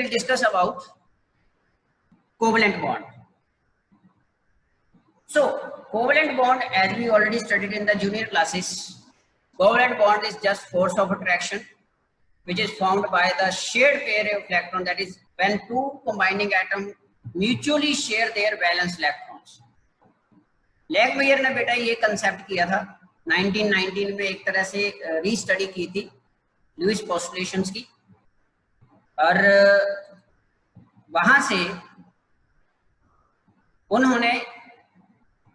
will discuss about covalent bond. So covalent bond, as we already studied in the junior classes, covalent bond is just force of attraction which is formed by the shared pair of electron, that is when two combining atoms mutually share their valence electrons. लैंगमुयर ने बेटा ये concept किया था 1919 में, एक तरह से रीस्टडी की थी लुईस पोस्टुलेशंस की, और वहां से उन्होंने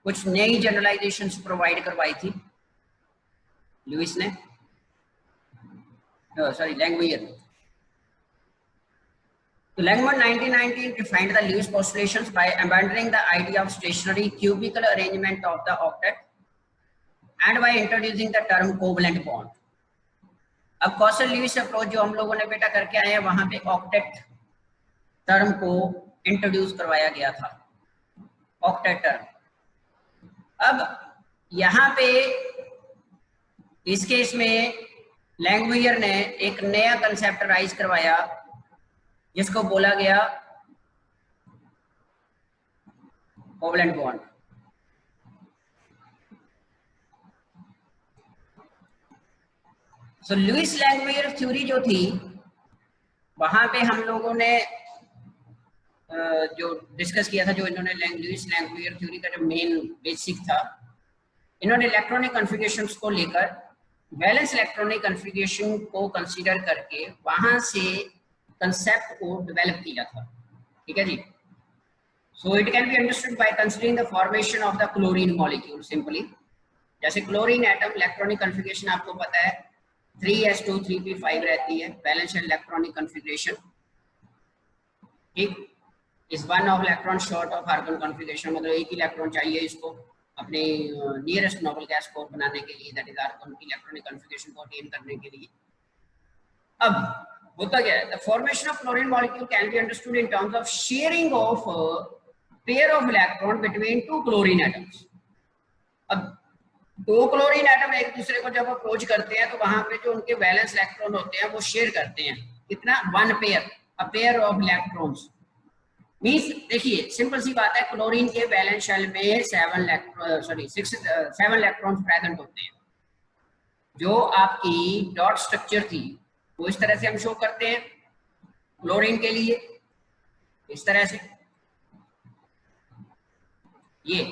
कुछ नई जनरलाइजेशंस प्रोवाइड करवाई थी लुईस ने, सॉरी लैंगमुयर ने. So Langmuir 1919 defined the Lewis postulations by abandoning the idea of stationary cubical arrangement of the octet and by introducing the term covalent bond. अब कौशल ल्यूइस अप्रोच जो हम लोगों ने बेटा करके आए हैं, वहां पे ऑक्टेट टर्म को इंट्रोड्यूस करवाया गया था, ऑक्टेट टर्म. अब यहाँ पे इस केस में लैंगमुयर ने एक नया कंसेप्ट राइज करवाया जिसको बोला गया कोवलेंट बॉन्ड. सो लुईस लैंगमुयर थ्योरी जो थी, वहां पे हम लोगों ने जो डिस्कस किया था, जो इन्होंने लुईस लैंगमुयर थ्योरी का जो मेन बेसिक था, इन्होंने इलेक्ट्रॉनिक कॉन्फ़िगरेशंस को लेकर वैलेंस इलेक्ट्रॉनिक कॉन्फ़िगरेशन को कंसीडर करके वहां से कंसेप्ट को डेवलप किया था. ठीक है जी. So it can be understood by considering the formation of the chlorine molecule. Simply जैसे क्लोरीन एटम इलेक्ट्रॉनिक कॉन्फ़िगरेशन आपको पता है 3s2 3p5 रहती है, बैलेंस इलेक्ट्रॉनिक कॉन्फ़िगरेशन. ठीक, is one of electron short of argon configuration, मतलब एक electron चाहिए इसको अपने नियरेस्ट नोबल गैस को बनाने के लिए, दैट इज आर्गन की इलेक्ट्रॉनिक कॉन्फ़िगरेशन को अटेन करने के लिए. अब होता क्या है, the formation of chlorine molecule can be understood in terms of sharing of pair of electron between two chlorine atoms. अब दो क्लोरीन एटम एक दूसरे को जब अप्रोच करते हैं तो वहां पे जो उनके वैलेंस इलेक्ट्रॉन होते हैं वो शेयर करते हैं. कितना? One pair, a pair of electrons. Means देखिए सिंपल सी बात है, क्लोरीन के वैलेंस शेल में 7 इलेक्ट्रॉन्स प्रेजेंट होते हैं. जो आपकी डॉट स्ट्रक्चर थी वो इस तरह से हम शो करते हैं क्लोरीन के लिए, इस तरह से ये.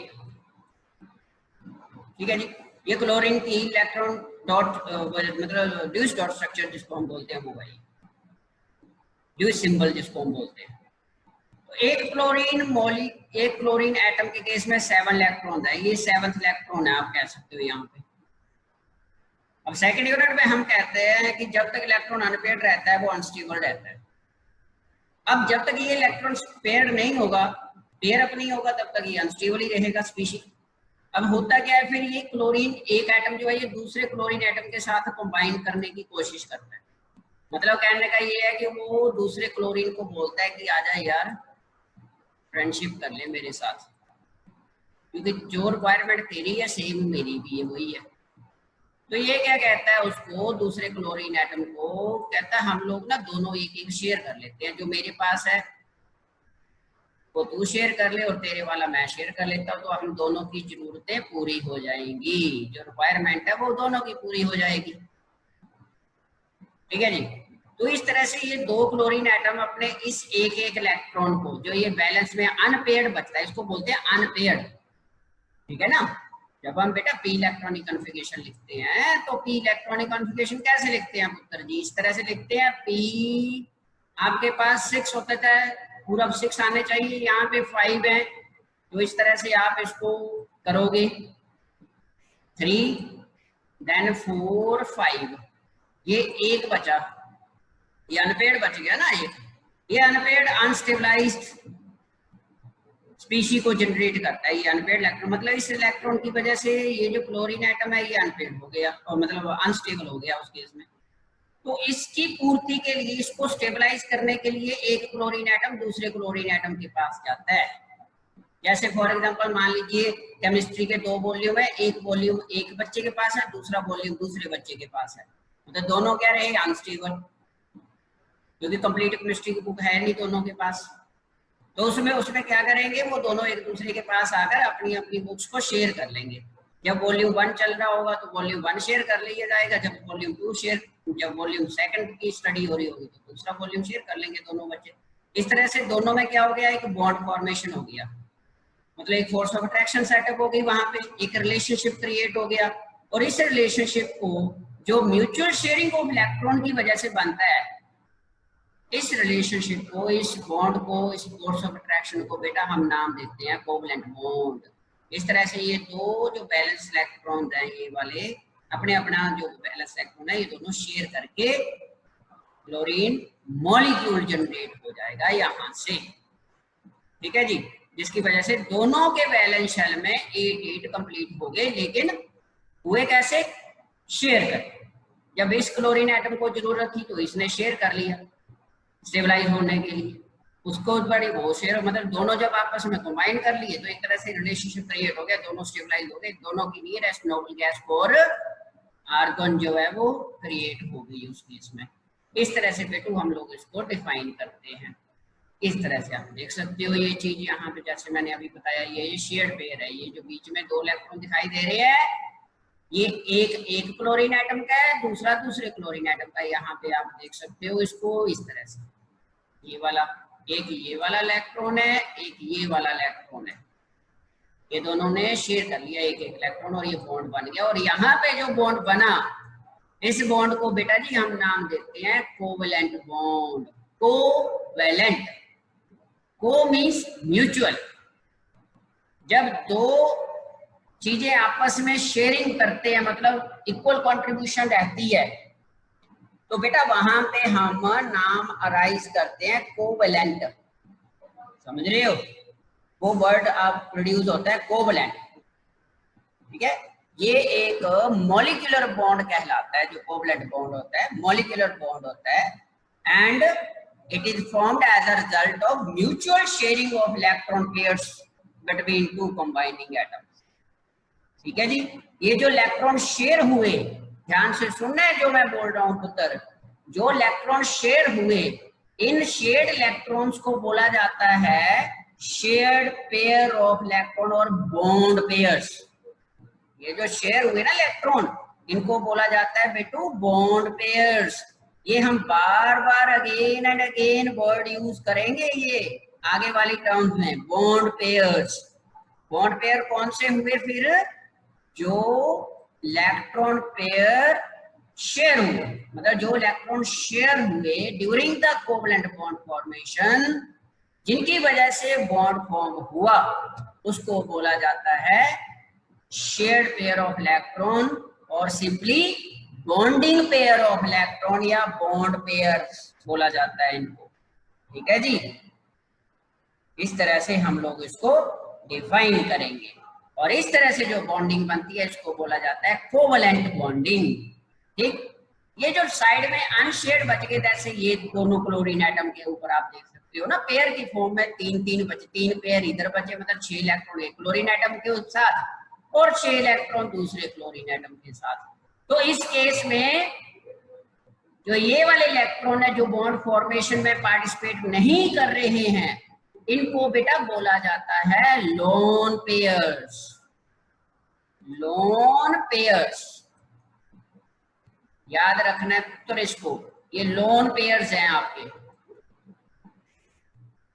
ठीक है जी. ये क्लोरीन की इलेक्ट्रॉन डॉट मतलब ड्यूस डॉट स्ट्रक्चर जिसको हम बोलते हैं, वो भाई ड्यूस सिंबल जिसको हम बोलते हैं. तो एक क्लोरीन एटम के केस में 7 इलेक्ट्रॉन है, ये 7th इलेक्ट्रॉन है आप कह सकते हो यहाँ पे. अब सेकंड यूनिट में हम कहते हैं कि जब तक इलेक्ट्रॉन अनपेयर्ड रहता है वो अनस्टेबल रहता है. अब जब तक ये इलेक्ट्रॉन पेयर्ड नहीं होगा, पेयर अप नहीं होगा, तब तक ये अनस्टेबल ही रहेगा स्पीशीज. अब होता क्या है, फिर ये क्लोरीन एक एटम जो है ये दूसरे क्लोरीन एटम के साथ कंबाइन करने की कोशिश करता है. मतलब कहने का ये है कि वो दूसरे क्लोरीन को बोलता है कि आजा यार फ्रेंडशिप कर ले मेरे साथ, क्योंकि जो रिक्वायरमेंट तेरी है सेम मेरी भी है, वही है. तो ये क्या कहता है उसको, दूसरे क्लोरीन एटम को कहता है हम लोग ना दोनों एक एक शेयर कर लेते हैं, जो मेरे पास है वो तू शेयर कर ले और तेरे वाला मैं शेयर कर लेता हूँ, तो हम दोनों की जरूरतें पूरी हो जाएंगी, जो रिक्वायरमेंट है वो दोनों की पूरी हो जाएगी. ठीक है जी. तो इस तरह से ये दो क्लोरीन एटम अपने इस एक एक इलेक्ट्रॉन को, जो ये बैलेंस में अनपेयर्ड बचता है, इसको बोलते हैं अनपेयर्ड. ठीक है ना. जब हम बेटा पी इलेक्ट्रॉनिक कॉन्फ़िगरेशन लिखते हैं तो पी इलेक्ट्रॉनिक कॉन्फ़िगरेशन कैसे लिखते हैं पुत्र जी? इस तरह से लिखते हैं, पी आपके पास 6 होता है, पूरा 6 आने चाहिए, यहाँ पे 5 है, तो इस तरह से आप इसको करोगे 3 देन 4 5, ये एक बचा, ये अनपेयर्ड बच गया ना. ये अनपेयर्ड अनस्टेबलाइज्ड स्पीशी को जनरेट करता है, ये अनपेयर्ड इलेक्ट्रॉन. मतलब इस इलेक्ट्रॉन की वजह से ये जो क्लोरीन एटम है ये अनपेयर्ड हो गया, और मतलब अनस्टेबल हो गया उस केस में. तो इसकी पूर्ति के लिए, इसको स्टेबलाइज करने के लिए एक क्लोरीन एटम दूसरे क्लोरीन एटम के पास जाता है. जैसे फॉर एग्जांपल मान लीजिए केमिस्ट्री के 2 वॉल्यूम है, एक वॉल्यूम एक बच्चे के पास है, दूसरा वॉल्यूम दूसरे बच्चे के पास है, तो दोनों क्या रहे? अनस्टेबल. क्योंकि कंप्लीट केमिस्ट्री की बुक है नहीं दोनों के पास। तो उसमें क्या करेंगे, वो दोनों एक दूसरे के पास आकर अपनी अपनी बुक्स को शेयर कर लेंगे। जब वॉल्यूम 1 चल रहा होगा तो वॉल्यूम 1 शेयर कर लिया जाएगा, जब वॉल्यूम 2 की स्टडी हो रही होगी तो दूसरा वॉल्यूम शेयर कर लेंगे दोनों बच्चे। इस तरह से दोनों में क्या हो गया, एक बॉन्ड फॉर्मेशन हो गया, मतलब एक फोर्स ऑफ अट्रैक्शन सेटअप हो गई, वहां पे एक रिलेशनशिप क्रिएट हो गया। और इस रिलेशनशिप को जो म्यूचुअल शेयरिंग ऑफ इलेक्ट्रॉन की वजह से बनता है, इस रिलेशनशिप को, इस बॉन्ड को, इस फोर्स ऑफ अट्रैक्शन को बेटा हम नाम देते हैं कोवलेंट बॉन्ड। इस तरह से ये दो जो बैलेंस इलेक्ट्रॉन हैं, ये वाले अपने अपना जो बैलेंस इलेक्ट्रॉन है, ये दोनों शेयर करके क्लोरीन मॉलिक्यूल जनरेट हो जाएगा यहां से। ठीक है जी, जिसकी वजह से दोनों के वैलेंस शेल में 8 कंप्लीट हो गए, लेकिन हुए कैसे, शेयर करके। जब इस क्लोरीन एटम को जरूरत थी तो इसने शेयर कर लिया स्टेबलाइज होने के लिए, उसको बड़ी वो शेयर, मतलब दोनों जब आपस में कंबाइन कर लिए तो एक तरह से रिलेशनशिप क्रिएट हो गया, दोनों स्टेबलाइज हो गए, दोनों की nearest noble gas for argon जो है वो क्रिएट हो गई उस केस में। इस तरह से बेटू हम लोग इसको डिफाइन करते हैं। इस तरह से आप देख सकते हो ये चीज यहाँ पे, जैसे मैंने अभी बताया, ये शेयर्ड पेयर है, ये जो बीच में 2 इलेक्ट्रॉन दिखाई दे रहे हैं, ये एक क्लोरीन एटम का है, दूसरा दूसरे क्लोरीन एटम का। यहाँ पे आप देख सकते हो इसको इस तरह से, ये वाला एक ये वाला इलेक्ट्रॉन है, एक ये वाला इलेक्ट्रॉन है, ये दोनों ने शेयर कर लिया एक इलेक्ट्रॉन और ये बॉन्ड बन गया। और यहाँ पे जो बॉन्ड बना, इस बॉन्ड को बेटा जी हम नाम देते हैं कोवैलेंट बॉन्ड। कोवैलेंट, को मीन्स म्यूचुअल। जब दो चीजें आपस में शेयरिंग करते हैं, मतलब इक्वल कंट्रीब्यूशन रहती है, तो बेटा वहां पे हम नाम अराइज करते हैं कोवैलेंट। समझ रहे हो, वो वर्ड आप प्रोड्यूस होता है कोवैलेंट। ठीक है, ये एक मॉलिक्यूलर बॉन्ड कहलाता है, जो कोवैलेंट बॉन्ड होता है मॉलिक्यूलर बॉन्ड होता है, and it is formed as a result of mutual sharing of electron pairs between 2 combining atoms. ठीक है जी, ये जो इलेक्ट्रॉन शेयर हुए, ध्यान से सुनना है जो मैं बोल रहा हूं पुत्र, जो इलेक्ट्रॉन शेयर हुए, इन शेयर्ड इलेक्ट्रॉन्स को बोला जाता है शेयर्ड पेयर ऑफ इलेक्ट्रॉन और बॉन्ड पेयर्स। ये जो शेयर हुए ना इलेक्ट्रॉन, इनको बोला जाता है बेटू बॉन्ड पेयर्स। ये हम बार बार again and again word use करेंगे ये आगे वाली टर्म्स में, बॉन्ड पेयर्स। बॉन्ड पेयर कौन से हुए फिर, जो इलेक्ट्रॉन पेयर शेयर हुए, मतलब जो इलेक्ट्रॉन शेयर हुए during the covalent bond formation, जिनकी वजह से बॉन्ड फॉर्म हुआ, उसको बोला जाता है शेयर्ड पेयर ऑफ इलेक्ट्रॉन, और simply bonding pair of electron या बॉन्ड पेयर बोला जाता है इनको। ठीक है जी, इस तरह से हम लोग इसको डिफाइन करेंगे। और इस तरह से जो बॉन्डिंग बनती है इसको बोला जाता है कोवैलेंट बॉन्डिंग। ठीक, ये जो साइड में अनशेयर्ड बच गए, जैसे ये दोनों क्लोरीन एटम के ऊपर आप देख सकते हो ना, पेयर की फॉर्म में 3 बचे, 3 पेयर इधर बचे, मतलब 6 इलेक्ट्रॉन एक क्लोरीन एटम के साथ और 6 इलेक्ट्रॉन दूसरे क्लोरीन एटम के साथ। तो इस केस में जो ये वाले इलेक्ट्रॉन है जो बॉन्ड फॉर्मेशन में पार्टिसिपेट नहीं कर रहे हैं, इनको बेटा बोला जाता है लोन पेयर्स। लोन पेयर्स याद रखना है तो इसको, ये लोन पेयर्स हैं आपके।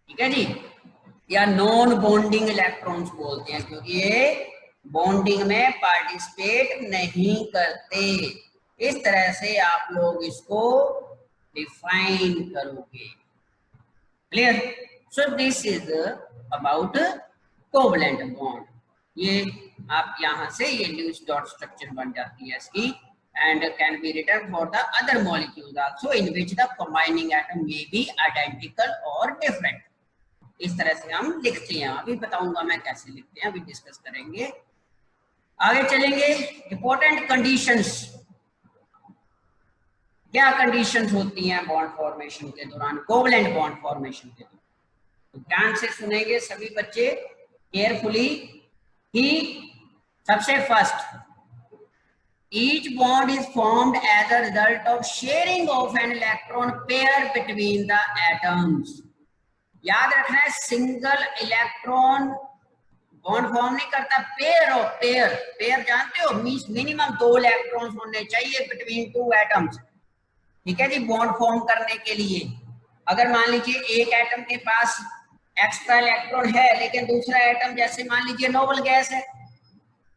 ठीक है जी, या नॉन बॉन्डिंग इलेक्ट्रॉन्स बोलते हैं, क्योंकि ये बॉन्डिंग में पार्टिसिपेट नहीं करते। इस तरह से आप लोग इसको डिफाइन करोगे। Clear? So this is about covalent bond. ये आप यहां से ये लुईस डॉट स्ट्रक्चर बन जाती है इसकी, and can be written for the other molecules also in which the combining atom may be identical or different। इस तरह से हम लिखते हैं, अभी बताऊंगा मैं कैसे लिखते हैं, अभी डिस्कस करेंगे। आगे चलेंगे, इंपॉर्टेंट कंडीशंस। क्या कंडीशंस होती हैं बॉन्ड फॉर्मेशन के दौरान, कोवैलेंट बॉन्ड फॉर्मेशन के दौरान? तो ध्यान से सुनेंगे सभी बच्चे केयरफुली कि सबसे first each bond is formed as a result of sharing of an electron pair between the atoms. याद रखना है, सिंगल इलेक्ट्रॉन बॉन्ड फॉर्म नहीं करता, पेयर ऑफ पेयर। पेयर जानते हो, मींस मिनिमम 2 इलेक्ट्रॉन्स होने चाहिए बिटवीन 2 एटम्स, ठीक है जी, बॉन्ड फॉर्म करने के लिए। अगर मान लीजिए एक एटम के पास एक्स्ट्रा इलेक्ट्रॉन है लेकिन दूसरा एटम जैसे मान लीजिए नोबल गैस है,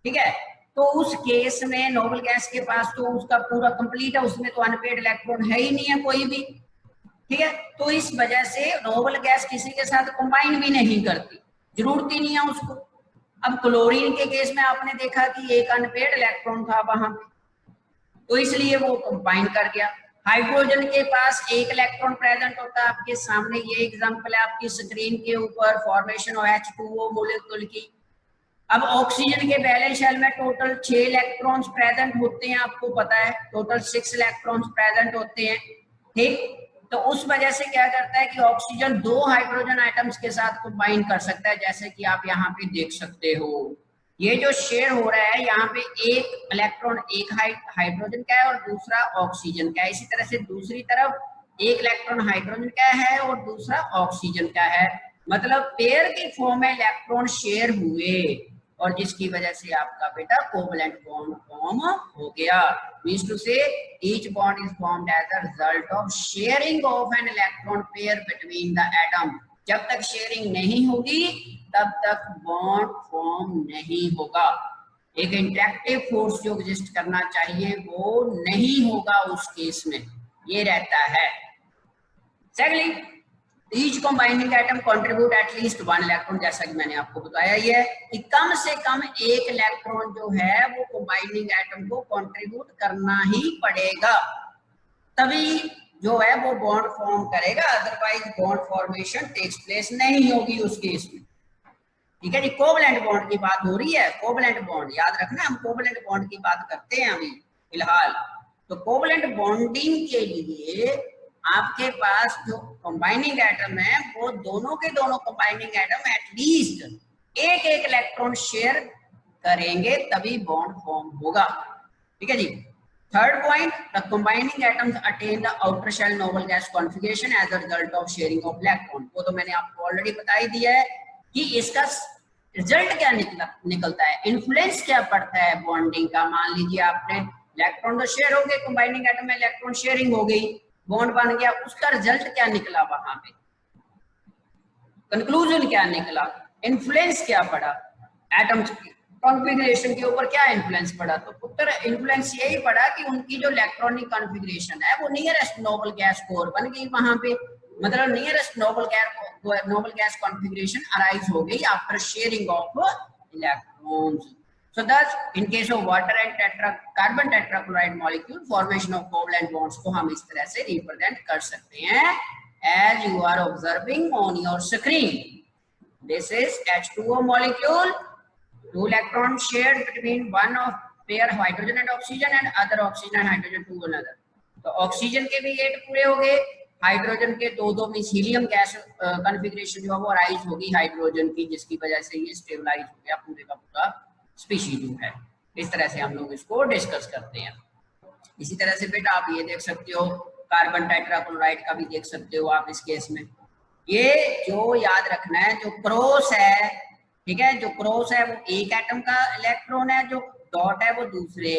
ठीक है, तो उस केस में नोबल गैस के पास तो उसका पूरा कंप्लीट है, उसमें तो अनपेड इलेक्ट्रॉन है ही नहीं है कोई भी, ठीक है। तो इस वजह से नोबल गैस किसी के साथ कंबाइन भी नहीं करती, जरूरत ही नहीं है उसको। अब क्लोरीन के केस में आपने देखा कि एक अनपेड इलेक्ट्रॉन था वहां पे, तो इसलिए वो कंबाइन कर गया। हाइड्रोजन के पास एक इलेक्ट्रॉन प्रेजेंट होता है, आपके सामने ये एग्जांपल है आपकी स्क्रीन के ऊपर, फॉर्मेशन ऑफ H2O मॉलिक्यूल की। अब ऑक्सीजन के बैलेंस शेल में टोटल 6 इलेक्ट्रॉन्स प्रेजेंट होते हैं, आपको पता है, टोटल 6 इलेक्ट्रॉन्स प्रेजेंट होते हैं, ठीक। तो उस वजह से क्या करता है कि ऑक्सीजन 2 हाइड्रोजन आइटम्स के साथ कंबाइन कर सकता है, जैसे कि आप यहाँ पे देख सकते हो। ये जो शेयर हो रहा है यहाँ पे, एक इलेक्ट्रॉन एक हाइड्रोजन का है और दूसरा ऑक्सीजन का है। इसी तरह से दूसरी तरफ एक इलेक्ट्रॉन हाइड्रोजन का है और दूसरा ऑक्सीजन का है, मतलब पेयर की फॉर्म में इलेक्ट्रॉन शेयर हुए और जिसकी वजह से आपका बेटा कोवलेंट बॉन्ड फॉर्म हो गया। Means to say each bond is formed as a result of sharing of an electron pair between the atom. जब तक शेयरिंग नहीं होगी तब तक बॉन्ड फॉर्म नहीं होगा। एक इंटरेक्टिव फोर्स जो एग्जिस्ट करना चाहिए वो नहीं होगा उस केस में, ये रहता है। Secondly, each combining atom contribute at least 1 electron, जैसा कि मैंने आपको बताया ही है कि कम से कम एक इलेक्ट्रॉन जो है वो कंबाइनिंग एटम को कंट्रीब्यूट करना ही पड़ेगा, तभी जो है वो बॉन्ड फॉर्म करेगा, otherwise bond formation takes place नहीं होगी उस केस में, ठीक है जी। कोवलेंट बॉन्ड की बात हो रही है, कोवलेंट बॉन्ड याद रखना, हम कोवलेंट बॉन्ड की बात करते हैं अभी फिलहाल। तो कोवलेंट बॉन्डिंग के लिए आपके पास जो कंबाइनिंग एटम है वो दोनों के दोनों कंबाइनिंग एटम एटलीस्ट एक एक इलेक्ट्रॉन शेयर करेंगे तभी बॉन्ड फॉर्म होगा, ठीक है जी। Third point, the combining atoms attain the outer shell noble gas configuration as a result of sharing of electron. वो तो मैंने आपको ऑलरेडी बता ही दिया है कि इसका रिजल्ट क्या निकलता है, इन्फ्लुएंस क्या पड़ता है बॉन्डिंग का। मान लीजिए आपने इलेक्ट्रॉन तो शेयर हो गए, कंबाइनिंग एटम में इलेक्ट्रॉन शेयरिंग हो गई, बॉन्ड बन गया, उसका रिजल्ट क्या निकला, वहां पे कंक्लूजन क्या निकला, इन्फ्लुएंस क्या पड़ा, एटम्स की कॉन्फ़िगरेशन के ऊपर क्या इन्फ्लुएंस पड़ा। तो उत्तर इन्फ्लुएंस यही पड़ा कि उनकी जो इलेक्ट्रॉनिक कॉन्फ़िगरेशन है वो नियरेस्ट नोबल गैस कोर बन गई वहां पे, मतलब nearest noble gas configuration arise हो गई after sharing of electrons. So thus, in case of water and carbon tetrachloride molecule, formation of covalent bonds को हम इस तरह से represent कर सकते हैं, as you are observing on your screen. This is H2O molecule, 2 electrons shared between one of pair hydrogen and oxygen and other oxygen and hydrogen to another. तो oxygen के भी 8 पूरे हो गए, हाइड्रोजन के 2 मींस हीलियम गैस कॉन्फ़िगरेशन जो है वो राइज होगी हाइड्रोजन की, जिसकी वजह से ये स्टेबलाइज हो गया पूरे का पूरा स्पीशीज जो है। इस तरह से हम लोग इसको डिस्कस करते हैं। इसी तरह से बेटा आप ये देख सकते हो, कार्बन टेट्राक्लोराइड का भी देख सकते हो आप इस केस में। ये जो याद रखना है, जो क्रॉस है, ठीक है, जो क्रॉस है वो एक एटम का इलेक्ट्रॉन है, जो डॉट है वो दूसरे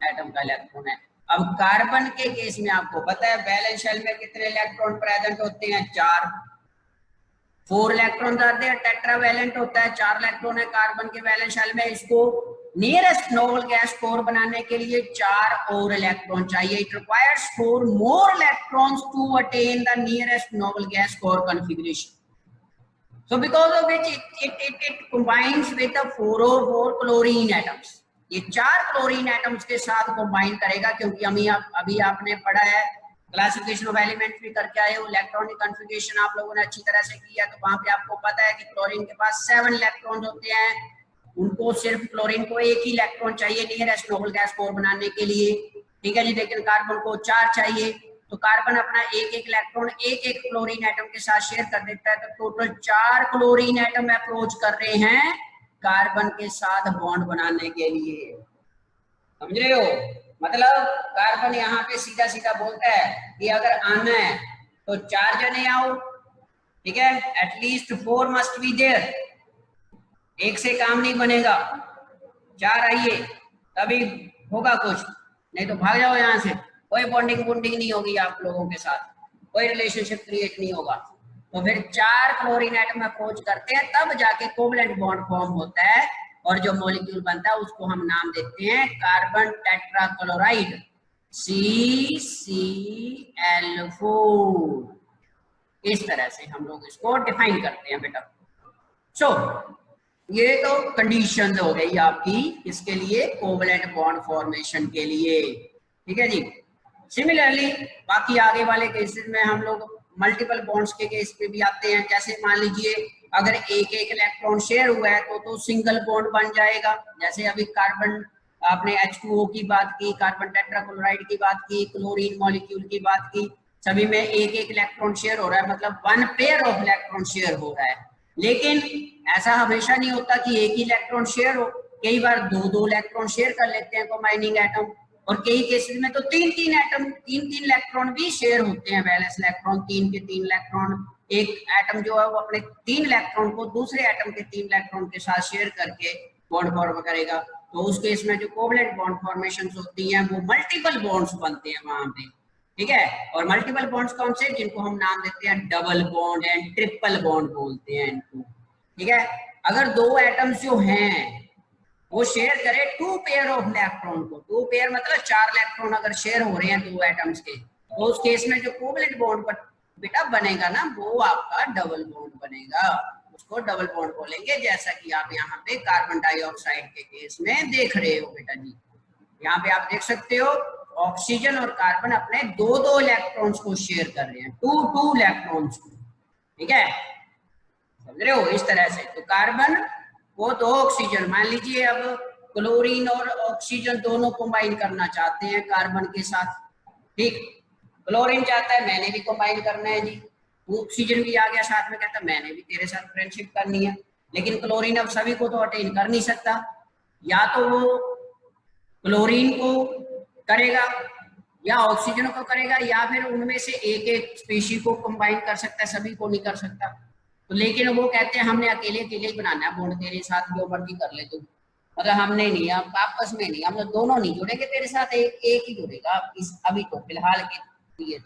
एटम का इलेक्ट्रॉन है। अब कार्बन के केस में आपको पता है बैलेंस शेल में कितने इलेक्ट्रॉन प्रेजेंट होते हैं, 4। 4 इलेक्ट्रॉन आते हैं, टेट्रावैलेंट होता है, 4 इलेक्ट्रॉन है कार्बन के वैलेंस शेल में। इसको नियरेस्ट नोबल गैस कोर बनाने के लिए 4 और इलेक्ट्रॉन चाहिए। It requires 4 more electrons to attain the nearest noble gas core configuration. So because of which it combines with the 4 chlorine atoms. ये 4 क्लोरीन एटम्स के साथ कंबाइन करेगा, क्योंकि अभी आपने पढ़ा है क्लासिफिकेशन ऑफ एलिमेंट भी करके आए हो, इलेक्ट्रॉनिक कॉन्फ़िगरेशन आप लोगों ने अच्छी तरह से किया, तो वहां पे आपको पता है कि क्लोरीन के पास 7 इलेक्ट्रॉन होते हैं, उनको सिर्फ क्लोरीन को एक ही इलेक्ट्रॉन चाहिए नियरेस्ट नोबल गैस कोर बनाने के लिए, ठीक है जी। लेकिन कार्बन को 4 चाहिए, तो कार्बन अपना एक इलेक्ट्रॉन एक क्लोरीन एटम के साथ शेयर कर देता है, तो टोटल 4 क्लोरीन एटम अप्रोच कर रहे हैं कार्बन के साथ बॉन्ड बनाने के लिए। समझ रहे हो? मतलब कार्बन यहाँ पे सीधा सीधा बोलता है कि अगर आना है तो 4 जने आओ, ठीक है, एटलीस्ट 4 मस्ट बी देयर, एक से काम नहीं बनेगा, 4 आइए तभी होगा कुछ, नहीं तो भाग जाओ यहाँ से, कोई बॉन्डिंग बॉन्डिंग नहीं होगी आप लोगों के साथ, कोई रिलेशनशिप क्रिएट नहीं होगा। तो फिर 4 क्लोरीन एटम अप्रोच करते हैं तब जाके कोवलेंट बॉन्ड फॉर्म होता है और जो मॉलिक्यूल बनता है उसको हम नाम देते हैं कार्बन टेट्राक्लोराइड, CCl4। इस तरह से हम लोग इसको डिफाइन करते हैं बेटा। सो ये तो कंडीशंस हो गई आपकी इसके लिए, कोवलेंट बॉन्ड फॉर्मेशन के लिए, ठीक है जी। सिमिलरली बाकी आगे वाले केसेस में हम लोग मल्टीपल बॉन्ड्स के केस पे भी आते हैं। जैसे मान लीजिए अगर एक एक इलेक्ट्रॉन शेयर हुआ है तो सिंगल बॉन्ड बन जाएगा। जैसे अभी कार्बन आपने H2O की बात की, कार्बन टेट्राक्लोराइड की बात की, क्लोरीन मॉलिक्यूल की बात की, सभी में एक एक इलेक्ट्रॉन शेयर हो रहा है, मतलब 1 पेयर ऑफ इलेक्ट्रॉन शेयर हो रहा है। लेकिन ऐसा हमेशा नहीं होता कि एक ही इलेक्ट्रॉन शेयर हो, कई बार दो इलेक्ट्रॉन शेयर कर लेते हैं कंबाइनिंग एटम, और कई केसेस में तो तीन इलेक्ट्रॉन भी शेयर होते हैं, वैलेंस इलेक्ट्रॉन, 3 के 3 इलेक्ट्रॉन, एक एटम जो है वो अपने 3 इलेक्ट्रॉन को दूसरे एटम के 3 इलेक्ट्रॉन के साथ शेयर करके बॉन्ड फॉर्म करेगा। तो उस केस में जो कोवलेंट बॉन्ड फॉर्मेशन होती हैं वो मल्टीपल बॉन्ड्स बनते हैं वहां पे, ठीक है। और मल्टीपल बॉन्ड्स कौन से, जिनको हम नाम देते हैं double bond and triple bond बोलते हैं इनको, ठीक है। अगर 2 एटम्स जो हैं वो शेयर करे 2 पेयर ऑफ इलेक्ट्रॉन को, 2 पेयर मतलब 4 इलेक्ट्रॉन अगर शेयर हो रहे हैं 2 एटम्स के, तो उस केस में जो कोवलेंट बॉन्ड बेटा बनेगा ना वो आपका डबल बॉन्ड बनेगा, उसको डबल बॉन्ड बोलेंगे। जैसा कि आप यहाँ पे कार्बन डाइऑक्साइड के केस में देख रहे हो बेटा जी, यहाँ पे आप देख सकते हो ऑक्सीजन और कार्बन अपने 2 इलेक्ट्रॉन्स को शेयर कर रहे हैं, 2 इलेक्ट्रॉन्स को, ठीक है, समझ रहे हो? इस तरह से तो कार्बन वो 2 ऑक्सीजन, मान लीजिए अब क्लोरीन और ऑक्सीजन दोनों कंबाइन करना चाहते हैं कार्बन के साथ, ठीक, क्लोरीन चाहता है मैंने भी कंबाइन करना है जी, ऑक्सीजन भी आ गया साथ में, कहता मैंने भी तेरे साथ फ्रेंडशिप करनी है, लेकिन क्लोरीन अब सभी को तो अटेन कर नहीं सकता, या तो वो क्लोरीन को करेगा या ऑक्सीजन को करेगा, या फिर उनमें से एक एक स्पीशी को कंबाइन कर सकता है, सभी को नहीं कर सकता। तो लेकिन वो कहते हैं हमने अकेले ही बनाना है बॉन्ड, तेरे साथ जो मर्जी कर ले तू, मतलब हमने नहीं, आप आपस में नहीं, हम लोग दोनों नहीं जुड़ेंगे तेरे साथ, एक ही जुड़ेगा इस अभी तो फिलहाल के लिए।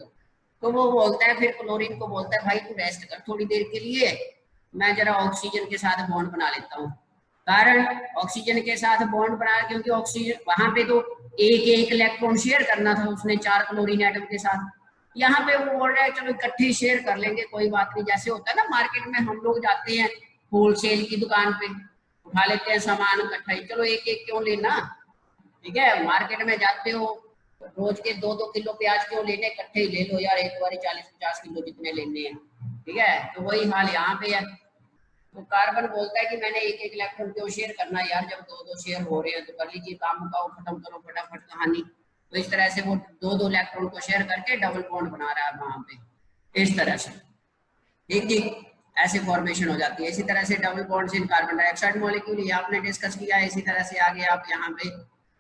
तो वो बोलता है फिर क्लोरीन को बोलता है भाई तू रेस्ट कर थोड़ी देर के लिए, मैं जरा ऑक्सीजन के साथ बॉन्ड बना लेता हूँ। कारण ऑक्सीजन के साथ बॉन्ड बना, क्योंकि ऑक्सीजन वहां पे तो एक इलेक्ट्रॉन शेयर करना था उसने 4 क्लोरीन एटम के साथ, यहाँ पे वो बोल रहा है चलो इकट्ठे शेयर कर लेंगे कोई बात नहीं। जैसे होता है ना मार्केट में हम लोग जाते हैं होलसेल की दुकान पे, उठा लेते हैं सामान इकट्ठा ही, चलो एक एक क्यों लेना, ठीक है। मार्केट में जाते हो रोज के 2-2 किलो प्याज क्यों लेने, इकट्ठे ही ले लो यार, एक बार 40-50 किलो जितने लेने हैं, ठीक है। तो वही हाल यहाँ पे है। तो कार्बन बोलता है कि मैंने एक एक इलेक्ट्रॉन क्यों शेयर करना है यार, जब 2-2 शेयर हो रहे हैं तो कर लीजिए काम मुकाओ, खत्म करो फटाफट कहानी। तो इस तरह से वो 2-2 इलेक्ट्रॉन को शेयर करके डबल बॉन्ड बना रहा है वहां पे, इस तरह से, ठीक जी, ऐसे फॉर्मेशन हो जाती है। इसी तरह से double bonds in carbon dioxide molecule ये आपने डिस्कस किया है। इसी तरह से आगे आप यहाँ पे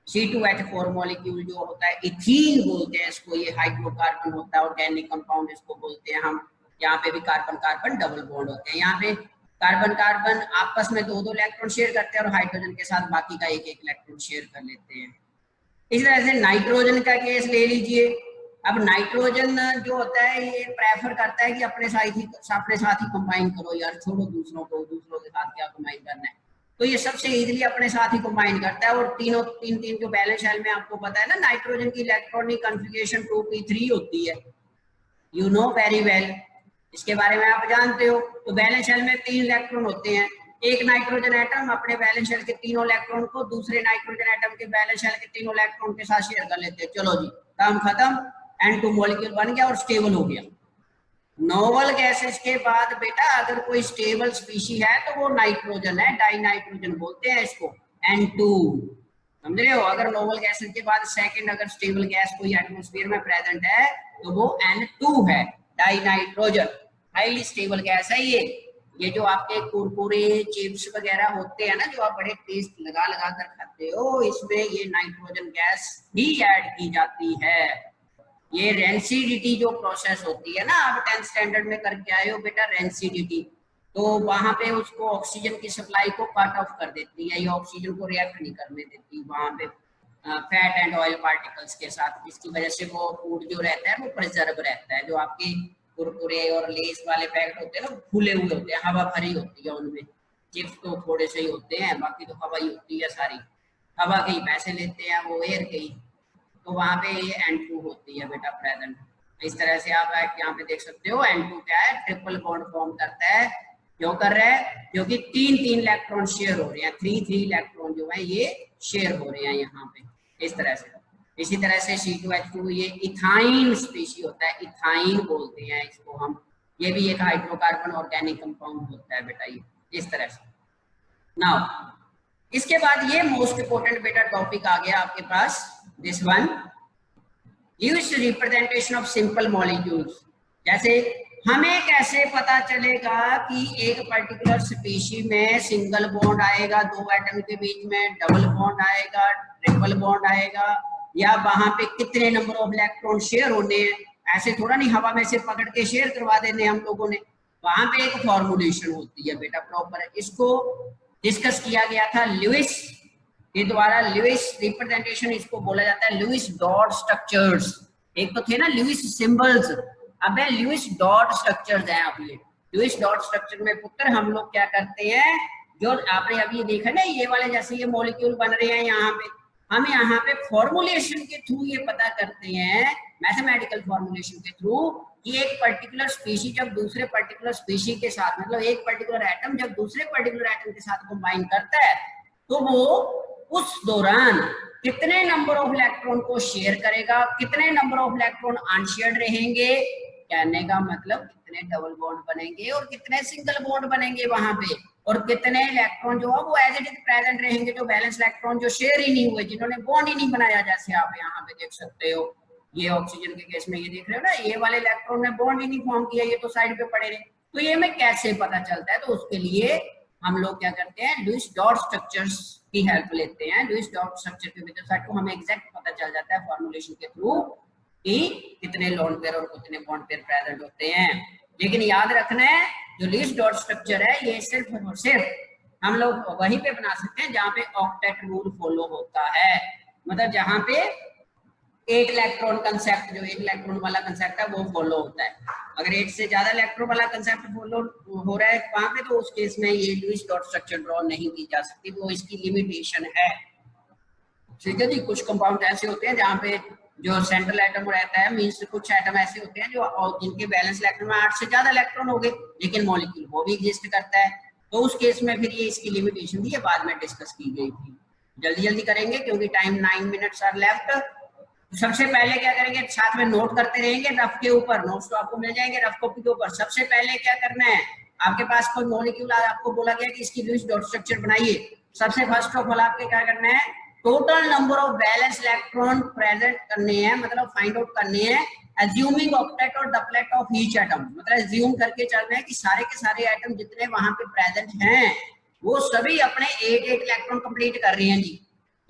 C2H4 मॉलिक्यूल जो होता है, इथीन बोलते हैं इसको, ये हाइड्रोकार्बन होता है, ऑर्गेनिक कंपाउंड इसको बोलते हैं हम। यहाँ पे भी कार्बन कार्बन डबल बॉन्ड होते हैं, यहाँ पे कार्बन कार्बन आपस में 2-2 इलेक्ट्रॉन शेयर करते हैं और हाइड्रोजन के साथ बाकी का एक एक इलेक्ट्रॉन शेयर कर लेते हैं। इस तरह से नाइट्रोजन का केस ले लीजिए। अब नाइट्रोजन जो होता है ये प्रेफर करता है कि अपने साथ ही कंबाइन करो यार, छोड़ो दूसरों के साथ क्या कंबाइन करना है। तो ये सबसे इजीली अपने साथ ही कंबाइन करता है, और तीन जो बैलेंस शेल में आपको पता है ना नाइट्रोजन की इलेक्ट्रॉनिक कॉन्फ़िगरेशन 2p3 होती है, यू नो वेरी वेल, इसके बारे में आप जानते हो। तो बैलेंस शेल में 3 इलेक्ट्रॉन होते हैं, एक नाइट्रोजन एटम अपने बैलेंस शेल के 3 इलेक्ट्रॉन को दूसरे नाइट्रोजन एटम के बैलेंस शेल के 3 इलेक्ट्रॉन के साथ शेयर कर लेते हैं, चलो जी काम खत्म, N2 मॉलिक्यूल बन गया और स्टेबल हो गया। नोबल गैसेस के बाद बेटा अगर कोई स्टेबल स्पीशी है तो वो नाइट्रोजन है, डाई नाइट्रोजन बोलते हैं इसको, N2, समझ रहे हो। अगर नोबल गैसेस के बाद सेकंड अगर स्टेबल गैस कोई एटमॉस्फेयर में प्रेजेंट है तो वो N2 है, die nitrogen, highly stable gas है ये। ये जो आपके कुरकुरे चिप्स वगैरह होते हैं ना, जो आप बड़े टेस्ट लगा लगा कर खाते हो, इसमें ये नाइट्रोजन गैस भी ऐड की जाती है। ये रेंसिडिटी जो प्रोसेस होती है ना, आप 10th स्टैंडर्ड में करके आए हो बेटा, रेंसिडिटी, तो वहां पे उसको ऑक्सीजन की सप्लाई को कट ऑफ कर देती है, ये ऑक्सीजन को रिएक्ट नहीं करने देती वहां पे फैट एंड ऑयल पार्टिकल्स के साथ, जिसकी वजह से वो फूड जो रहता है वो प्रिजर्व रहता है। जो आपके कुरकुरे और लेस वाले पैकेट होते हैं ना, फूले हुए होते हैं, हवा भरी होती है उनमें, चिप्स तो थोड़े से ही होते हैं, बाकी तो हवा ही होती है सारी, हवा के ही पैसे लेते हैं वो, एयर के ही, तो वहां पे ये N2 होती है बेटा प्रेजेंट। इस तरह से आप यहाँ पे देख सकते हो N2 क्या है, ट्रिपल बॉन्ड फॉर्म करता है। क्यों कर रहा है? क्योंकि 3-3 इलेक्ट्रॉन शेयर हो रहे हैं, 3-3 इलेक्ट्रॉन जो है ये शेयर हो रहे हैं यहाँ पे, इस तरह से। इसी तरह से C2H2 ये इथाइन स्पीशी होता है, इथाइन बोलते हैं इसको हम, ये भी एक हाइड्रोकार्बन ऑर्गेनिक कंपाउंड होता है बेटा, ये इस तरह से। नाउ इसके बाद ये मोस्ट इंपोर्टेंट बेटा टॉपिक आ गया आपके पास, this one, use representation of simple molecules. जैसे हमें कैसे पता चलेगा कि एक पर्टिकुलर स्पीशी में सिंगल बॉन्ड आएगा, 2 एटम के बीच में डबल बॉन्ड आएगा, ट्रिपल बॉन्ड आएगा, या वहां पे कितने नंबर ऑफ इलेक्ट्रॉन शेयर होने हैं? ऐसे थोड़ा नहीं हवा में से पकड़ के शेयर करवा देने हम लोगों ने, वहां पे एक फॉर्मुलेशन होती है बेटा प्रॉपर। इसको डिस्कस किया गया था लुईस के द्वारा, लुईस रिप्रेजेंटेशन इसको बोला जाता है, लुईस डॉट स्ट्रक्चर्स। एक तो थे ना लुईस सिंबल्स, अब है लुईस डॉट स्ट्रक्चर्स है। अब ये लुईस डॉट स्ट्रक्चर में पुत्र हम लोग क्या करते हैं, जो आपने अभी देखा ना ये वाले जैसे ये मॉलिक्यूल बन रहे हैं यहाँ पे, हम यहाँ पे फॉर्मुलेशन के थ्रू ये पता करते हैं, मैथमेटिकल फॉर्मुलेशन के थ्रू, कि एक पर्टिकुलर स्पीशी जब दूसरे पर्टिकुलर स्पीशी के साथ, मतलब एक पर्टिकुलर एटम जब दूसरे पर्टिकुलर एटम के साथ कंबाइन करता है, तो वो उस दौरान कितने नंबर ऑफ इलेक्ट्रॉन को शेयर करेगा, कितने नंबर ऑफ इलेक्ट्रॉन अनशेयर्ड रहेंगे, कहने का मतलब कितने डबल बॉन्ड बनेंगे और कितने सिंगल बॉन्ड बनेंगे वहां पे, और कितने इलेक्ट्रॉन जो है वो एज इट इज प्रेजेंट रहेंगे, जो बैलेंस इलेक्ट्रॉन जो शेयर ही नहीं हुए, जिन्होंने बॉन्ड ही नहीं बनाया। जैसे आप यहाँ पे देख सकते हो, ये ऑक्सीजन के केस में ये देख रहे हो ना, ये वाले इलेक्ट्रॉन ने बॉन्ड ही नहीं फॉर्म किया, ये तो साइड पे पड़े रहे, तो ये हमें कैसे पता चलता है? तो उसके लिए हम लोग क्या करते हैं, लुईस डॉट स्ट्रक्चर्स की हेल्प लेते हैं। लुईस डॉट स्ट्रक्चर के वेबसाइट को हमें एग्जैक्ट पता चल जाता है फॉर्मुलेशन के थ्रू कि कितने लोन पेयर और कितने बॉन्ड पेयर प्रेजेंट होते हैं। लेकिन याद रखना है, जो लुईस डॉट स्ट्रक्चर है ये सिर्फ और सिर्फ हम लोग वहीं पे बना सकते हैं जहां पे ऑक्टेट रूल फॉलो होता है, मतलब जहां पे 8 इलेक्ट्रॉन कंसेप्ट, जो 1 इलेक्ट्रॉन वाला कंसेप्ट है वो फॉलो होता है। अगर 8 से ज्यादा इलेक्ट्रॉन वाला कंसेप्ट फॉलो हो रहा है वहां पे, तो उस केस में ये लुईस डॉट स्ट्रक्चर ड्रॉ नहीं की जा सकती, वो इसकी लिमिटेशन है। ठीक है जी, कुछ कंपाउंड ऐसे होते हैं जहाँ पे जो सेंट्रल एटम रहता है, मींस कुछ एटम ऐसे होते हैं जो जिनके बैलेंस इलेक्ट्रॉन में 8 से ज्यादा इलेक्ट्रॉन हो गए, लेकिन मॉलिक्यूल वो भी एग्जिस्ट करता है, तो उस केस में फिर ये इसकी लिमिटेशन थी, ये बाद में डिस्कस की गई थी। जल्दी जल्दी करेंगे क्योंकि टाइम 9 मिनट्स आर लेफ्ट। सबसे पहले क्या करेंगे, साथ में नोट करते रहेंगे रफ के ऊपर, नोट्स तो आपको मिल जाएंगे रफ कॉपी के ऊपर। सबसे पहले क्या करना है, आपके पास कोई मॉलिक्यूल आपको बोला गया कि इसकी लुईस डॉट स्ट्रक्चर बनाइए, सबसे फर्स्ट ऑफ ऑल आपके क्या करना है, total number of balance electron present करने हैं, मतलब फाइंड आउट करने हैं, अज्यूमिंग ऑक्टेट और डबलेट ऑफ ईच एटम, मतलब अज्यूम करके चलना है कि सारे के सारे एटम जितने वहां पे प्रेजेंट हैं वो सभी अपने 8-8 इलेक्ट्रॉन कंप्लीट कर रहे हैं जी,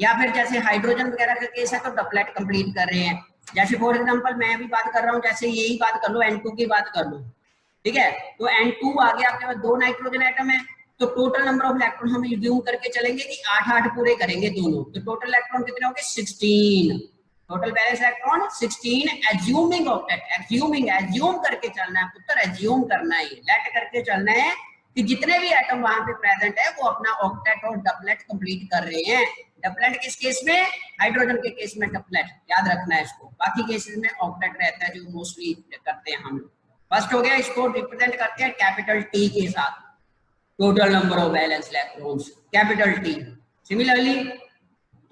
या फिर जैसे हाइड्रोजन वगैरह का केस है तो डबलेट कंप्लीट कर रहे हैं। जैसे फॉर एग्जांपल मैं भी बात कर रहा हूँ, जैसे यही बात कर लो, N2 की बात कर लो, ठीक है, तो N2 आ गया, आपके पास 2 नाइट्रोजन एटम है, तो टोटल नंबर ऑफ इलेक्ट्रॉन हम अज्यूम करके चलेंगे कि 8-8 पूरे करेंगे दोनों, तो टोटल इलेक्ट्रॉन कितने होंगे, 16, total balance electron 16, assuming octet, assume करके चलना है पुत्र, एज्यूम करना है, लेट करके चलना है कि जितने भी एटम वहां पे प्रेजेंट है वो अपना ऑक्टेट और डबलेट कंप्लीट कर रहे हैं। डबलेट किस केस में, हाइड्रोजन के केस में डबलेट, याद रखना है इसको, बाकी केसेस में ऑक्टेट रहता है जो मोस्टली करते हैं हम। फर्स्ट हो गया, इसको रिप्रेजेंट करते हैं कैपिटल टी के साथ, total number of valence electrons, capital T. Similarly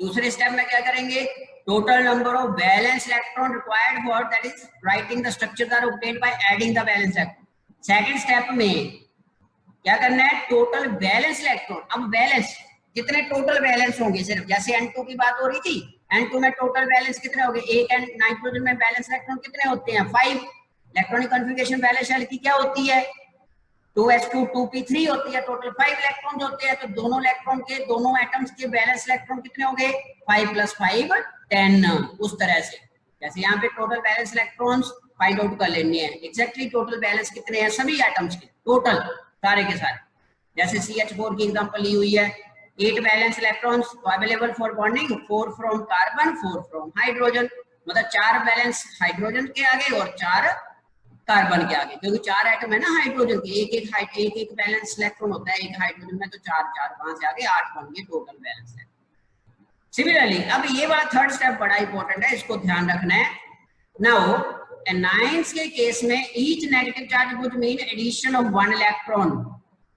दूसरे स्टेप में क्या करेंगे, total number of valence electron required for, that is writing the structures are obtained by adding the valence electron. Second step में क्या करना है, टोटल वैलेंस इलेक्ट्रॉन, अब valence कितने टोटल वैलेंस होंगे, सिर्फ जैसे N2 की बात हो रही थी, N2 में टोटल वैलेंस कितने होंगे, एक नाइट्रोजन में बैलेंस इलेक्ट्रॉन कितने होते हैं, 5, इलेक्ट्रॉनिक कॉन्फ़िगरेशन बैलेंस शेल की क्या होती है, 2s2 2p3 होती है, टोटल 5 इलेक्ट्रॉन होते हैं, तो दोनों इलेक्ट्रॉन के, दोनों एटम्स के बैलेंस इलेक्ट्रॉन कितने हो गए? 5 + 5 10। उस तरह से जैसे यहाँ पे total balance electrons find out कर लेने हैं, एग्जैक्टली टोटल बैलेंस कितने हैं सभी एटम्स के, टोटल सारे के सारे। जैसे CH4 की एग्जांपल ली हुई है, 8 balance electrons available for bonding, 4 from carbon, 4 from hydrogen, मतलब 4 बैलेंस हाइड्रोजन के आगे और 4 कार्बन के आगे, क्योंकि 4 एटम है ना हाइड्रोजन के, एक एक बैलेंस इलेक्ट्रॉन होता है एक हाइड्रोजन में, तो 4 4 5 से आगे 8 बन गए टोटल बैलेंस है। सिमिलरली अब ये वाला थर्ड स्टेप बड़ा इंपॉर्टेंट है, इसको ध्यान रखना है। नाउ एनायंस के केस में each negative charge would mean addition of 1 electron,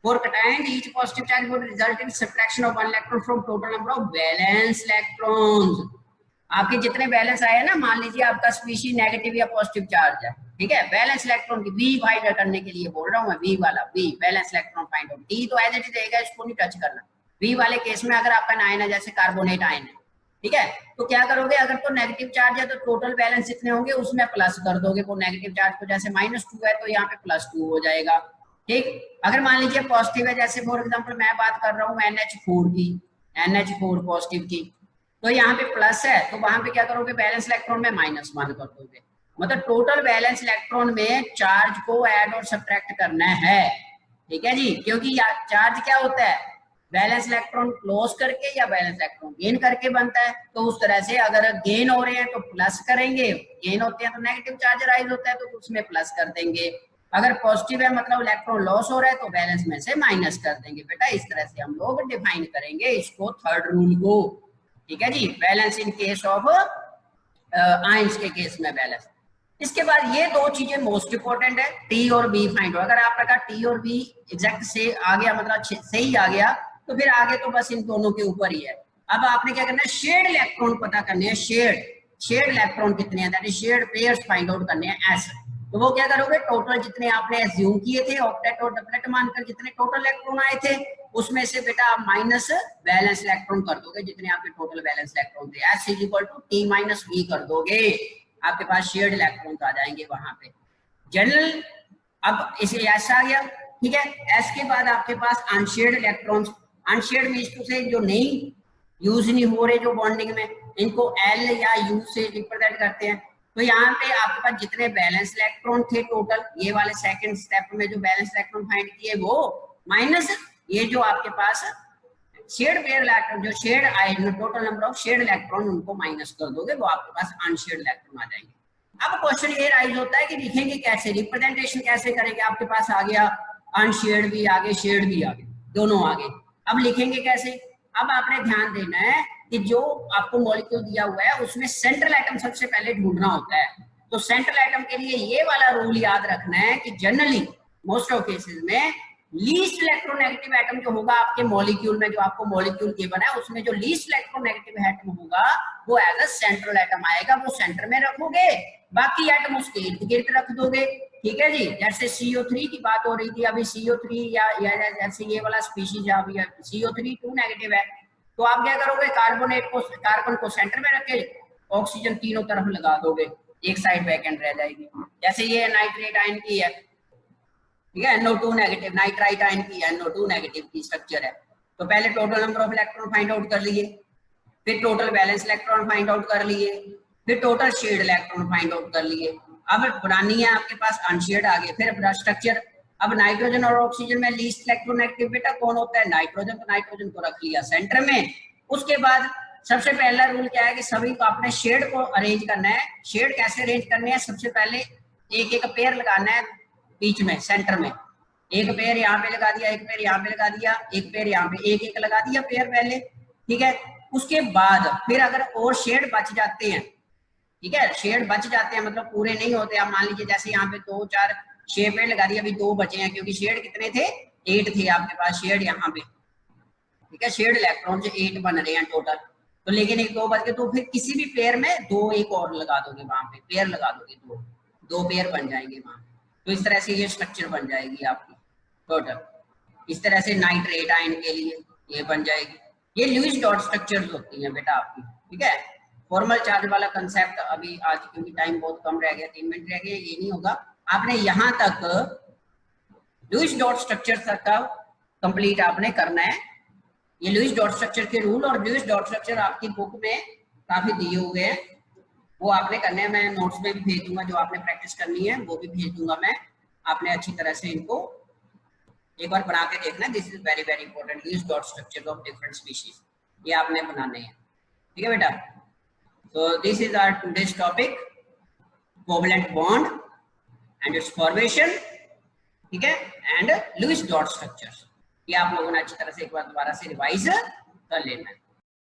for cation each positive charge would result in subtraction of 1 electron from total number of valence electrons. आपके जितने बैलेंस आए ना, मान लीजिए आपका स्पीशीज नेगेटिव या पॉजिटिव चार्ज है, ठीक है, बैलेंस इलेक्ट्रॉन की वी फाइंड करने के लिए बोल रहा हूं मैं, वी वाला, V balance electron find out, D तो एज इट इज रहेगा, इसको नहीं टच करना। वी वाले केस में अगर आपका आयन है, जैसे कार्बोनेट आयन है, ठीक है, तो क्या करोगे, अगर तो नेगेटिव चार्ज है तो टोटल बैलेंस जितने होंगे उसमें प्लस कर दोगे, वो नेगेटिव चार्ज को, जैसे -2 है तो यहाँ पे +2 हो जाएगा, ठीक। अगर मान लीजिए पॉजिटिव है, जैसे फॉर एग्जांपल मैं बात कर रहा हूँ NH4 की, NH4 पॉजिटिव की, तो यहाँ पे प्लस है, तो वहां पे क्या करोगे, बैलेंस इलेक्ट्रॉन में -1 कर दोगे, मतलब टोटल बैलेंस इलेक्ट्रॉन में चार्ज को ऐड और सब्ट्रैक्ट करना है, ठीक है जी। क्योंकि चार्ज क्या होता है, बैलेंस इलेक्ट्रॉन क्लोज करके या बैलेंस इलेक्ट्रॉन गेन करके बनता है, तो उस तरह से अगर गेन हो रहे हैं तो प्लस करेंगे, गेन होते हैं तो नेगेटिव चार्ज राइज होता है तो उसमें प्लस कर देंगे, अगर पॉजिटिव है मतलब इलेक्ट्रॉन लॉस हो रहा है तो बैलेंस में से माइनस कर देंगे। बेटा इस तरह से हम लोग डिफाइन करेंगे इसको, थर्ड रूल को, ठीक है जी। Balance in case of ions के केस में बैलेंस। इसके बाद ये दो चीजें मोस्ट इंपोर्टेंट है, टी और बी फाइंड हो। अगर आपका टी और बी एग्जैक्ट से आ गया, मतलब सही आ गया, तो फिर आगे तो बस इन दोनों के ऊपर ही है। अब आपने क्या करना है, शेड इलेक्ट्रॉन पता करने हैं, शेड इलेक्ट्रॉन कितने हैं, that is shared pairs find out करने हैं ऐसे। तो वो क्या करोगे, टोटल जितने आपने एज्यूम किए थे ऑक्टेट और डबलेट मानकर जितने टोटल इलेक्ट्रॉन आए थे, उसमें से बेटा आप माइनस बैलेंस इलेक्ट्रॉन कर दोगे जितने आपके टोटल बैलेंस इलेक्ट्रॉन थे, S = T - B कर दोगे, आपके पास शेयर्ड इलेक्ट्रॉन आ जाएंगे वहां पे। जनरल अब इसे ऐसा आ गया, ठीक है। एस के बाद आपके पास unshared electrons, unshared means to से जो नहीं यूज नहीं हो रहे जो बॉन्डिंग में, इनको L या U से रिप्रेजेंट करते हैं। तो यहाँ पे आपके पास जितने बैलेंस इलेक्ट्रॉन थे टोटल, ये वाले सेकंड स्टेप में जो बैलेंस इलेक्ट्रॉन फाइंड किए वो, माइनस ये जो आपके पास शेयर्ड पेयर इलेक्ट्रॉन, जो shared ion, total number of shared electron, उनको माइनस कर दोगे, वो आपके पास अनशेयर्ड इलेक्ट्रॉन आ जाएंगे। अब क्वेश्चन ये राइज होता है कि लिखेंगे कैसे, रिप्रेजेंटेशन कैसे करेंगे। आपके पास आ गया अनशेयर्ड भी आगे, शेयर्ड भी आगे, दोनों आगे, अब लिखेंगे कैसे। अब आपने ध्यान देना है कि जो आपको मॉलिक्यूल दिया हुआ है उसमें सेंट्रल एटम सबसे पहले ढूंढना होता है। तो सेंट्रल एटम के लिए ये वाला रूल याद रखना है कि जनरली मोस्ट ऑफ केसेस में लीस्ट इलेक्ट्रोनेगेटिव एटम जो होगा आपके मॉलिक्यूल में, जो आपको मॉलिक्यूल गिवन है उसमें जो लीस्ट इलेक्ट्रोनेगेटिव एटम होगा वो एज अ सेंट्रल एटम आएगा, वो सेंटर में रखोगे, बाकी एटम उसके इर्द गिर्द रख दोगे, ठीक है जी। जैसे CO3 की बात हो रही थी अभी, CO3 या जैसे ये वाला स्पीशीज है अभी, CO3 2 नेगेटिव है, तो आप क्या करोगे, कार्बन को सेंटर में रख के ऑक्सीजन तीनों तरफ लगा दोगे, एक साइड वैकेंट रह जाएगी। जैसे ये नाइट्रेट आयन की है, ठीक है, NO2 नेगेटिव, नाइट्राइट आयन की NO2 नेगेटिव की स्ट्रक्चर है। तो पहले total number of electron find out कर लिए, फिर total balance electron find out कर लिए, फिर total shared electron find out कर लिए। अब बनानी है आपके पास अनशेयर्ड आगे, फिर स्ट्रक्चर। अब नाइट्रोजन और ऑक्सीजन में लीस्ट इलेक्ट्रोनेगेटिव बेटा कौन होता है, नाइट्रोजन, तो नाइट्रोजन को रख लिया सेंटर में। उसके बाद सबसे पहला रूल क्या है कि सभी को आपने शेड को अरेंज करना है। शेड कैसे अरेंज करने हैं, सबसे पहले एक एक पेयर लगाना है बीच में, सेंटर में, एक पेयर यहाँ पे लगा दिया, एक पेयर यहाँ पे लगा दिया, एक पेयर यहाँ पे, एक एक लगा दिया पेयर पहले, ठीक है। उसके बाद फिर अगर और शेड बच जाते हैं, ठीक है, शेड बच जाते हैं मतलब पूरे नहीं होते, आप मान लीजिए जैसे यहाँ पे 2 4 6 पेड़ लगा दिए, अभी 2 बचे हैं क्योंकि शेड कितने थे, 8 थे आपके पास शेड यहाँ पे, ठीक है। शेड इलेक्ट्रॉन से 8 बन रहे हैं टोटल, तो लेकिन 1 2 बच गए, तो फिर किसी भी पेयर में 2 एक और लगा दोगे, वहां पे पेयर लगा दोगे, 2 पेयर बन जाएंगे वहां। तो इस तरह से ये स्ट्रक्चर बन जाएगी आपकी टोटल। इस तरह से नाइट्रेट आयन के लिए ये बन जाएगी। ये लुईस डॉट स्ट्रक्चर्स होती हैं बेटा आपकी, ठीक है। फॉर्मल चार्ज वाला कंसेप्ट अभी आज क्योंकि टाइम बहुत कम रह गया, 3 मिनट रह गए, ये नहीं होगा। आपने यहाँ तक लुईस डॉट स्ट्रक्चर का कंप्लीट आपने करना है। ये लुईस डॉट स्ट्रक्चर के रूल और लुईस डॉट स्ट्रक्चर आपकी बुक में काफी दिए हुए हैं, वो आपने करने हैं। मैं नोट्स में भी भेज दूंगा, जो आपने प्रैक्टिस करनी है वो भी भेज दूंगा मैं। आपने अच्छी तरह से इनको एक बार बना के देखना। This is very very important, Lewis dot structure of different species, ये आपने बनाने हैं। ठीक है बेटा। So this is our today's topic, covalent bond and its formation, ठीक है, and Lewis dot structures। ये आप लोगों ने अच्छी तरह से एक बार दोबारा से रिवाइज कर लेना है।